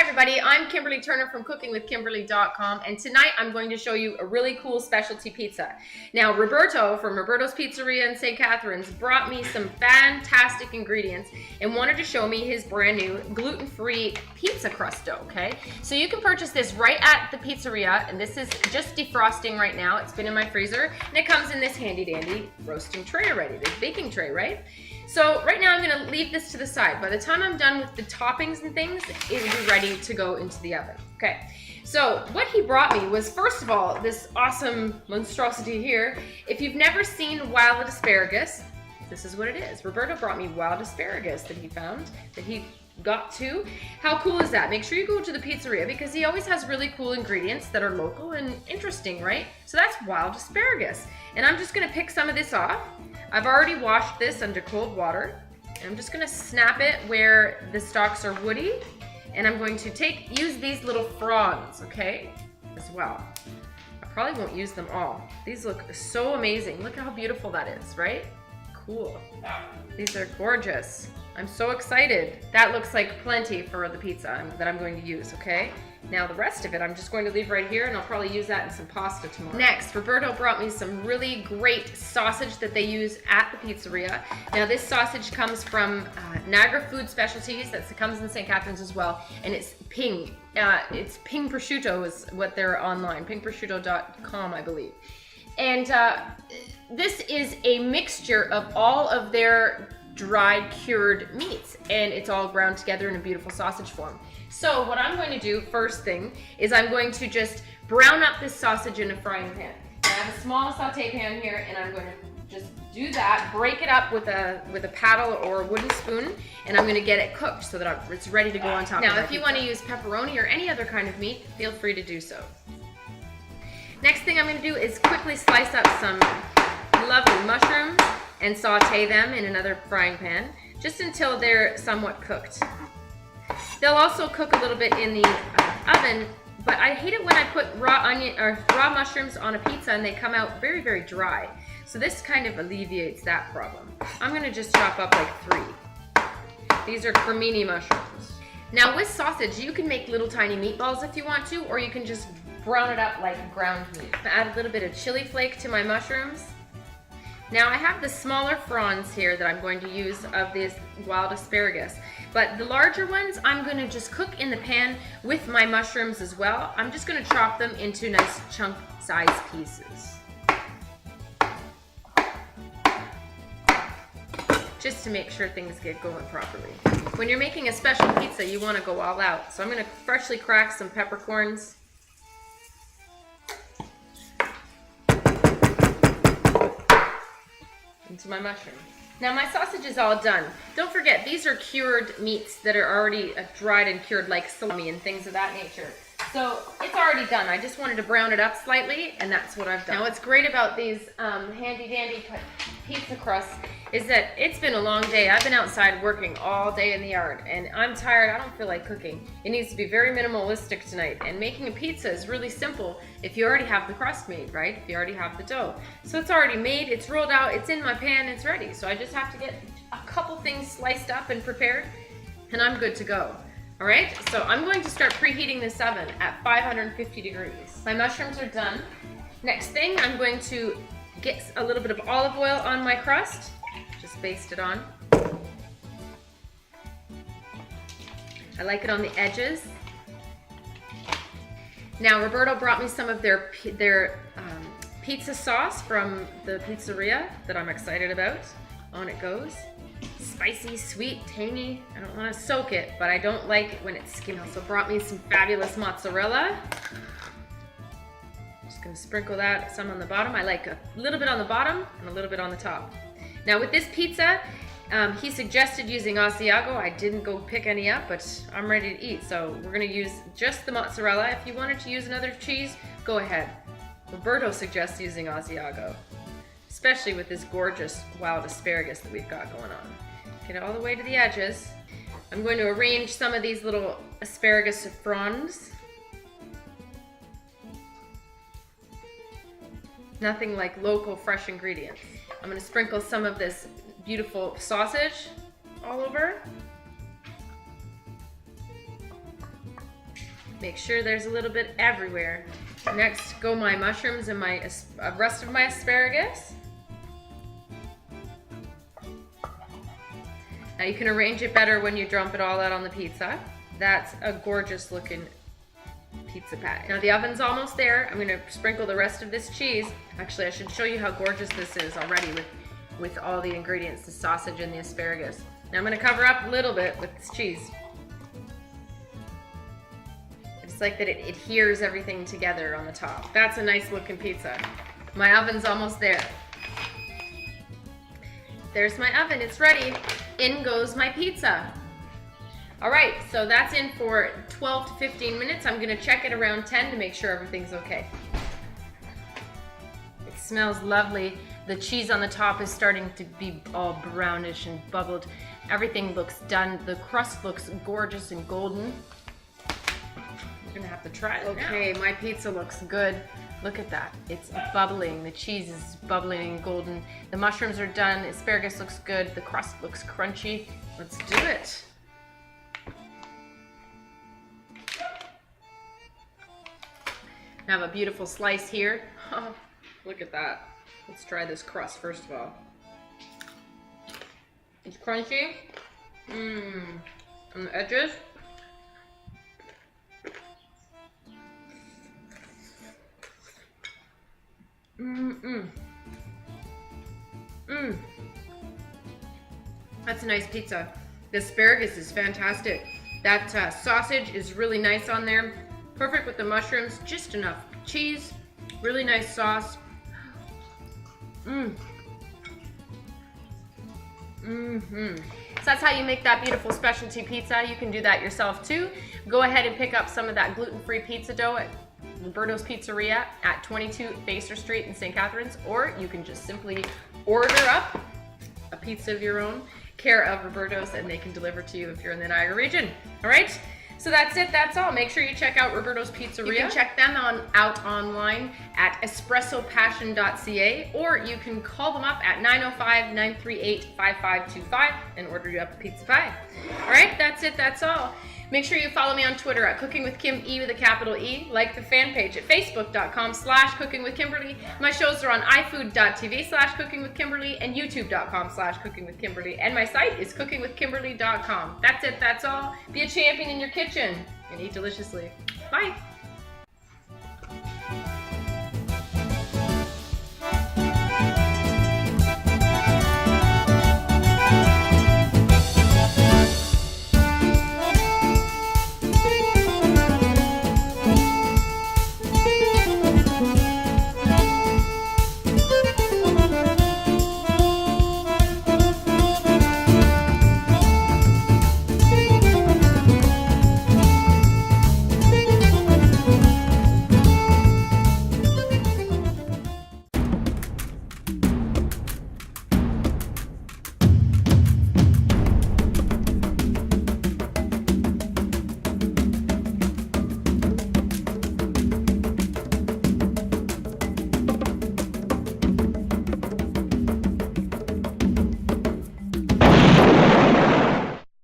everybody, I'm Kimberly Turner from cookingwithkimberly.com, and tonight I'm going to show you a really cool specialty pizza. Now, Roberto from Roberto's Pizzeria in St. Catharines brought me some fantastic ingredients and wanted to show me his brand new gluten-free pizza crust dough, okay? So you can purchase this right at the pizzeria, and this is just defrosting right now. It's been in my freezer, and it comes in this handy-dandy roasting tray already, this baking tray, right? So right now I'm gonna leave this to the side. By the time I'm done with the toppings and things, it'll be ready to go into the oven. Okay, so what he brought me was, first of all, this awesome monstrosity here. If you've never seen wild asparagus, this is what it is. Roberto brought me wild asparagus that he found, that he got to. How cool is that? Make sure you go to the pizzeria because he always has really cool ingredients that are local and interesting, right? So that's wild asparagus. And I'm just gonna pick some of this off. I've already washed this under cold water. And I'm just gonna snap it where the stalks are woody. And I'm going to use these little fronds, okay, as well. I probably won't use them all. These look so amazing. Look how beautiful that is, right? Cool. These are gorgeous. I'm so excited. That looks like plenty for the pizza that I'm going to use, okay? Now the rest of it, I'm just going to leave right here, and I'll probably use that in some pasta tomorrow. Next, Roberto brought me some really great sausage that they use at the pizzeria. Now this sausage comes from Niagara Food Specialties, that comes in St. Catharines as well, and it's Pingue. It's Pingue Prosciutto is what they're online, pingueprosciutto.com, I believe. And this is a mixture of all of their dried cured meats, and it's all ground together in a beautiful sausage form. So what I'm going to do first thing is I'm going to just brown up this sausage in a frying pan. I have a small saute pan here, and I'm going to just do that, break it up with a paddle or a wooden spoon, and I'm going to get it cooked so that it's ready to go on top. Now if you want to use pepperoni or any other kind of meat, feel free to do so. Next thing I'm going to do is quickly slice up some lovely mushrooms and saute them in another frying pan just until they're somewhat cooked. They'll also cook a little bit in the oven, but I hate it when I put raw onion or raw mushrooms on a pizza and they come out very, very dry. So this kind of alleviates that problem. I'm gonna just chop up like 3. These are cremini mushrooms. Now with sausage, you can make little tiny meatballs if you want to, or you can just brown it up like ground meat. Add a little bit of chili flake to my mushrooms. Now I have the smaller fronds here that I'm going to use of this wild asparagus, but the larger ones I'm going to just cook in the pan with my mushrooms as well. I'm just going to chop them into nice chunk size pieces, just to make sure things get going properly. When you're making a special pizza, you want to go all out. So I'm going to freshly crack some peppercorns. Into my mushroom. Now my sausage is all done. Don't forget, these are cured meats that are already dried and cured, like salami and things of that nature. So it's already done. I just wanted to brown it up slightly, and that's what I've done. Now what's great about these handy dandy pizza crusts is that it's been a long day. I've been outside working all day in the yard, and I'm tired. I don't feel like cooking. It needs to be very minimalistic tonight, and making a pizza is really simple if you already have the crust made, right? If you already have the dough. So it's already made, it's rolled out, it's in my pan, it's ready. So I just have to get a couple things sliced up and prepared, and I'm good to go. All right, so I'm going to start preheating this oven at 550 degrees. My mushrooms are done. Next thing, I'm going to get a little bit of olive oil on my crust. Just baste it on. I like it on the edges. Now, Roberto brought me some of their pizza sauce from the pizzeria that I'm excited about. On it goes. Spicy, sweet, tangy. I don't want to soak it, but I don't like it when it's skinny. Also brought me some fabulous mozzarella. Just gonna sprinkle that some on the bottom. I like a little bit on the bottom and a little bit on the top. Now with this pizza, he suggested using Asiago. I didn't go pick any up, but I'm ready to eat. So we're gonna use just the mozzarella. If you wanted to use another cheese, go ahead. Roberto suggests using Asiago, especially with this gorgeous wild asparagus that we've got going on. Get it all the way to the edges. I'm going to arrange some of these little asparagus fronds. Nothing like local fresh ingredients. I'm going to sprinkle some of this beautiful sausage all over. Make sure there's a little bit everywhere. Next go my mushrooms and my rest of my asparagus. Now you can arrange it better when you dump it all out on the pizza. That's a gorgeous looking pizza pie. Now the oven's almost there. I'm gonna sprinkle the rest of this cheese. Actually, I should show you how gorgeous this is already with all the ingredients, the sausage and the asparagus. Now I'm gonna cover up a little bit with this cheese. It's like that it adheres everything together on the top. That's a nice looking pizza. My oven's almost there. There's my oven, it's ready. In goes my pizza. All right, so that's in for 12 to 15 minutes. I'm gonna check it around 10 to make sure everything's okay. It smells lovely. The cheese on the top is starting to be all brownish and bubbled. Everything looks done. The crust looks gorgeous and golden. I'm gonna have to try it now. Okay, my pizza looks good. Look at that, it's bubbling. The cheese is bubbling and golden. The mushrooms are done, the asparagus looks good, the crust looks crunchy. Let's do it. I have a beautiful slice here. Oh, look at that. Let's try this crust first of all. It's crunchy. On the edges. That's a nice pizza. The asparagus is fantastic. That sausage is really nice on there. Perfect with the mushrooms, just enough cheese, really nice sauce. So that's how you make that beautiful specialty pizza. You can do that yourself too. Go ahead and pick up some of that gluten-free pizza dough at Roberto's Pizzeria at 22 Baser Street in St. Catharines, or you can just simply order up a pizza of your own, care of Roberto's, and they can deliver to you if you're in the Niagara region. All right, so that's it, that's all. Make sure you check out Roberto's Pizzeria. You can check them out online at espressopassion.ca, or you can call them up at 905-938-5525 and order you up a pizza pie. All right, that's it, that's all. Make sure you follow me on Twitter at Cooking with Kim, E with a capital E. Like the fan page at facebook.com/cookingwithkimberly. My shows are on ifood.tv/cookingwithkimberly and youtube.com/cookingwithkimberly. And my site is cookingwithkimberly.com. That's it, that's all. Be a champion in your kitchen and eat deliciously. Bye.